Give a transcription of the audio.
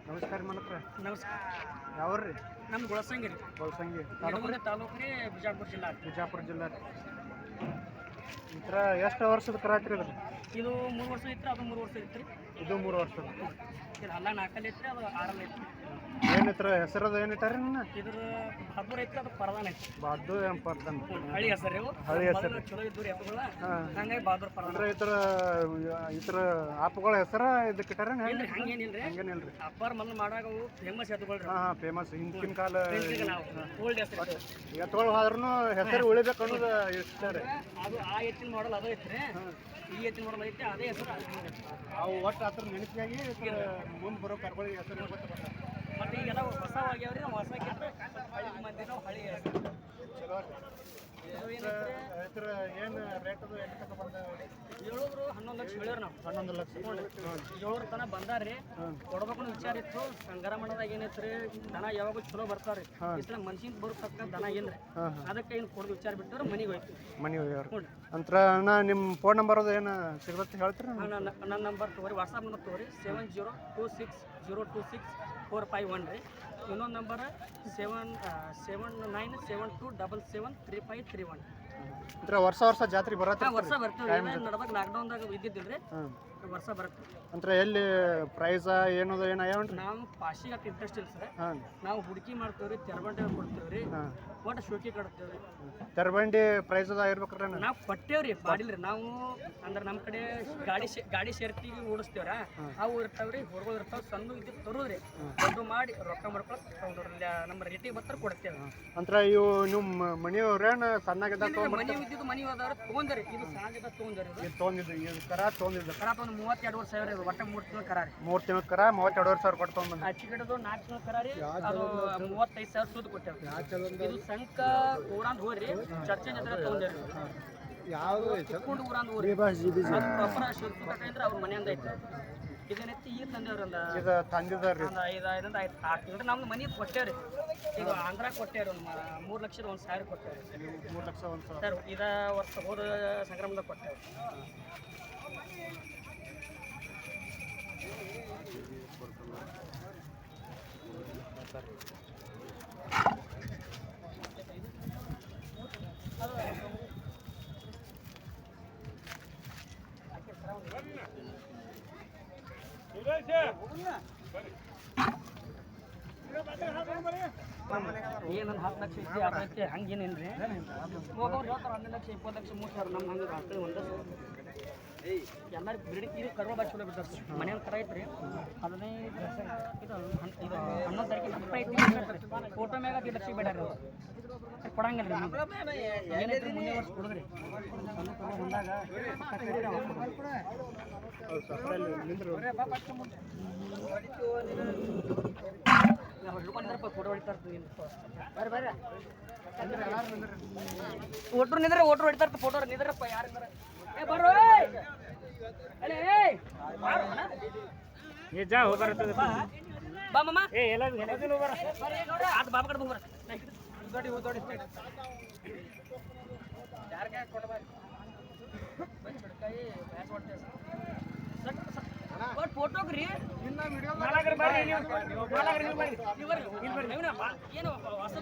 ನಮಸ್ಕಾರ ಮನಕ್ರ. ನಮಸ್ಕಾರ. ಯಾವ್ರಿ? ನಮ್ಮ ಗೊಳಸಂಗಿ ರೀ. ಗೊಳಸಂಗಿ ತಾಲೂಕು ರೀ, ಬಿಜಾಪುರ ಜಿಲ್ಲಾ. ಬಿಜಾಪುರ ಜಿಲ್ಲಾ ಈ ಥರ ಎಷ್ಟು ವರ್ಷದ ಕರ ಐತ್ರಿ ಇದು? ಇದು 3 ವರ್ಷ ಐತ್ರಿ, ಅದು 3 ವರ್ಷ ಐತ್ರಿ. ಇದು 3 ವರ್ಷದ. ಇದು ಅಲ್ಲ 4 ಐತ್ರಿ, ಅದು 6 ಐತ್ರಿ. ಏನಿತ್ರ ಹೆಸರದ ಏನಿಟ್ಟಾರಿ ನನ್ನ? ಇದ್ರ ಬಹದ್ದೂರ್ ಐತ್ರಿ, ಅದು ಪರದಾನ ಐತ್ರಿ. ಬಹದ್ದೂರ್ ಪರ್ದನ್ ಹಳಿ ಹೆಸರು ಇವು. ಹಳಿ ಹೆಸರು ಚಲೋ ಇದ್ದೂರಿ ಎತ್ತುಗಳ. ಹಂಗಾಗಿ ಬಹದ್ದೂರ್ ಪರದಾನ. ಅಂದ್ರೆ ಈ ಥರ ಆಪುಗಳ ಹೆಸರ ಇದಕ್ಕೆ ಇಟ್ಟಾರ? ಹಂಗೇನಿಲ್ರಿ. ಹಂಗೇನಿಲ್ರಿ. ಅಪ್ಪಾರ ಮೊದಲು ಮಾಡಾಗ ಅವು ಫೇಮಸ್ ಎತ್ತುಗಳ್ರಿ. ಫೇಮಸ್ ಹಿಂದಿನ ಕಾಲ ಓಲ್ಡ್ ಹೆಸರು. ಎತ್ತುಗಳು ಹೋದ್ರೂ ಹೆಸರು ಉಳಿಬೇಕು ಅನ್ನೋದು ಇರ್ತಾರೆ. ಅದು ಆ ಎತ್ತಿನ ಮಾಡಲ್ ಅದು ಐತ್ರಿ. ಈ ಎತ್ತಿನ ಮಾಡಲ್ ಐತಿ, ಅದೇ ಹೆಸರು. ಅವು ಒಟ್ಟು ಹತ್ರ ನೆನಪಿಯಾಗಿ ಮುಂದೆ ಬರೋ ಕರ್ಗಳಿಗೆ ಹೆಸರು ಮತ್ತೆ ಈಗೆಲ್ಲ ಹೊಸವಾಗ್ಯಾವ್ರಿ. ನಾವು ಹೊಸ ಹಳಿ ಮಂದಿನ ಹಳಿ ಹೆಸರು. ಏನು ರೇಟ್ ಅದು ಎಲ್ಲಿ ತನಕ ಬಂದ? ಹೇಳಿದ್ರು 11 ಲಕ್ಷ ಹೇಳ್ಯಾರ. ನಾವು 11 ಲಕ್ಷ 7 ತನಕ ಬಂದಾರ್ರಿ. ಕೊಡ್ಬೇಕು ವಿಚಾರ ಇತ್ತು. ಸಂಗಾರ ಮಾಡೋದಾಗ ಏನೈತ್ರಿ, ದನ ಯಾವಾಗೂ ಚಲೋ ಬರ್ತಾವ್ರಿ. ಇಷ್ಟ ಮನ್ಸಿನ ಬರ್ತಕ್ಕ ದನ ಏನ್ರಿ, ಅದಕ್ಕೆ ಏನು ಕೊಡೋದು ವಿಚಾರ ಬಿಟ್ಟವ್ರು ಮನೆಗೆ ಹೋಯ್ತು. ಮನೆ ಅಂತರ ಅಣ್ಣ ನಿಮ್ಮ ಫೋನ್ ನಂಬರ್ ಅದು ಏನು ಸಿಗುತ್ತೆ ಹೇಳ್ತೀರಿ? ನನ್ನ ನಂಬರ್ ತಗೋರಿ, ವಾಟ್ಸಪ್ ನಂಬರ್ ತಗೋರಿ. 7026026451 ರೀ. ಇನ್ನೊಂದು ನಂಬರ್ 7972773531. ವರ್ಷ ಜಾತ್ರೆ ಬರತ್ತೆ. ವರ್ಷ ಬರ್ತೀವಿ. ನಡ್ದಾಗ ಲಾಕ್ಡೌನ್ದಾಗ ಇದ್ದಿದ್ದಿಲ್ರಿ, ವರ್ಷ ಬರುತ್ತೆ. ಅಂದ್ರೆ ಎಲ್ಲಿ ಪ್ರೈಸ್ ಏನದು ಏನಾಗ್ಯಾವನ್ರಿ? ನಾವು ಪಾಶಿಗೆ ಅಷ್ಟು ಇಂಟ್ರೆಸ್ಟ್ ಇಲ್ಲ ಸರ್. ನಾವು ಹುಡುಕಿ ಮಾಡ್ತೇವ್ರಿ, ತೆರಬಂಡಿ ಕೊಡ್ತೇವ್ರಿ, ಒಟ್ಟು ಶೋಕಿ ಕಟ್ತೇವ್ರಿ. ತೆರಬಂಡಿ ಪ್ರೈಸ್ ಅದ ಇರ್ಬೇಕ್ರಿ. ನಾವು ಕೊಟ್ಟೇವ್ರಿ, ಮಾಡಿಲ್ರಿ. ನಾವು ಅಂದ್ರೆ ನಮ್ಮ ಕಡೆ ಗಾಡಿ ಸೇರ್ತಿಗೆ ಓಡಿಸ್ತೇವ್ರ, ಅವು ಇರ್ತಾವ್ರಿ, ಹೊರಗಳು ಇರ್ತಾವ. ಸಣ್ಣ ಇದು ತರೋದ್ರಿ, ದೊಡ್ಡ ಮಾಡಿ ರೊಕ್ಕ ಮಾಡ್ಕೊಳಕ್ ನಮ್ಮ ರೇಟಿಗೆ ಬರ್ತಾರೆ ಕೊಡ್ತೇವೆ. ಅಂತರ ಇವು ನಿಮ್ಮ ಮನೆಯವ್ರೇನ ಸಣ್ಣಾಗಿದ್ದ ಮನೆ ಇದ್ದಿದ್ದು ಮನೆ ಹೋದವ್ರು ತೊಗೊಂಡ್ರಿ. ಇದು ಸಾಗಿದ್ದ ತೊಗೊಂಡ್ರಿ. ಕರ ತೊಗೊಂಡಿದ್ದು 32 ವರ್ಷ ಇದು ಒಟ್ಟ 3 ತಿಂಗಳ ಕರ ರೀ. 3 ತಿಂಗಳ ಕರ 32,000 ಕೊಟ್ಟು ತೊಗೊಂಡ್ಬಂದು. ಅಚ್ಚಿಗಡದು 4 ತಿಂಗಳ ಕರ ರೀ. ಅದು 35,000 ಸುದ್ದು ಕೊಟ್ಟೇವ್ರಿ. ಇದು ಸಂಕ ಊರಾಂದ್ ಹೋರಿ, ಚರ್ಚೆ ಜೊತೆ ತೊಗೊಂಡ್ರಿ. ಯಾವುದು ಚಿಕ್ಕೊಂಡು ಊರಾಂದ್ ಹೋರಿ ಪ್ರಪರ ಶುಲ್ಕ ಅಂದ್ರೆ ಅವ್ರ ಮನೆಯಿಂದ ಐತೆ. ಇದೇನೈತಿ ಈಗ ತಂದೇವ್ರಿ. ಒಂದು ತಂದಿದ್ದಾರ್ರಿ. 5 6 ತಿಂಗಳು ನಮ್ದು ಮನೆ ಕೊಟ್ಟೇವ್ರಿ. ಈಗ ಆಂಧ್ರ ಕೊಟ್ಟೇವ್ರಿ. ಒಂದು 3 ಲಕ್ಷದ 1,000 ಕೊಟ್ಟೇವ್ರಿ. 3 ಲಕ್ಷ 1,000 ಸರ್. ಇದ ವರ್ಷ ಹೋದ ಸಂಕ್ರಮಣದಾಗ ಕೊಟ್ಟೇವ್ರಿ. ಏನೊಂದು 10 ಲಕ್ಷ ಐತಿ, 6 ಐತಿ, ಹಂಗೇನೇನ್ರಿ. ಹೋಗೋರು ಹೇಳ್ತಾರೆ 11 ಲಕ್ಷ 20 ಲಕ್ಷ 30,000. ನಮ್ಮ ಹಂಗೆ ಆಗ್ತದೆ. ಒಂದು ಎಲ್ಲರೂ ಬಿಡಿ ಇದು ಕರ್ವ ಬಾಯಿ ಚಲೋ ಬಿಡ್ತಾರೆ ಸರ್. ಮನೆಯೊಂದು ಕರ ಐತ್ರಿ, 15 ಇದು 11 ತಾರೀಕಿಗೆ ಐತಿ. ಫೋಟೋ ಮ್ಯಾಗ 2 ಲಕ್ಷ ಬೇಡ್ರಿ. ಕೊಡಂಗಿಲ್ಲ ರೀ. ಏನೈತ್ರಿ ಮುಂದೆ ವರ್ಷ ಕೊಡಿದ್ರಿ. ಬಂದಾಗ ಫೋಟೋ ಹೊಡಿತಾರೆ. ಓಟ್ರು ನಿಂದ್ರೆ ಓಟ್ರು ಹೊಡಿತಾರೆ. ಫೋಟೋ ನಿಂದ್ರಪ್ಪ. ಯಾರು ಬರೋ ಜಾ ಹೋಗ್ಬರ್ತದೆ ಬಾ ಮಮ್ಮ. ಅದು ಬಾಬಾ ಕಡೆ ಹೋಗ್ಬಾರ ಯಾರಿಗೆ ಕೊಡಬಾರಿ ಫೋಟೋಗ್ರಿ. ಏನು ಹೊಸ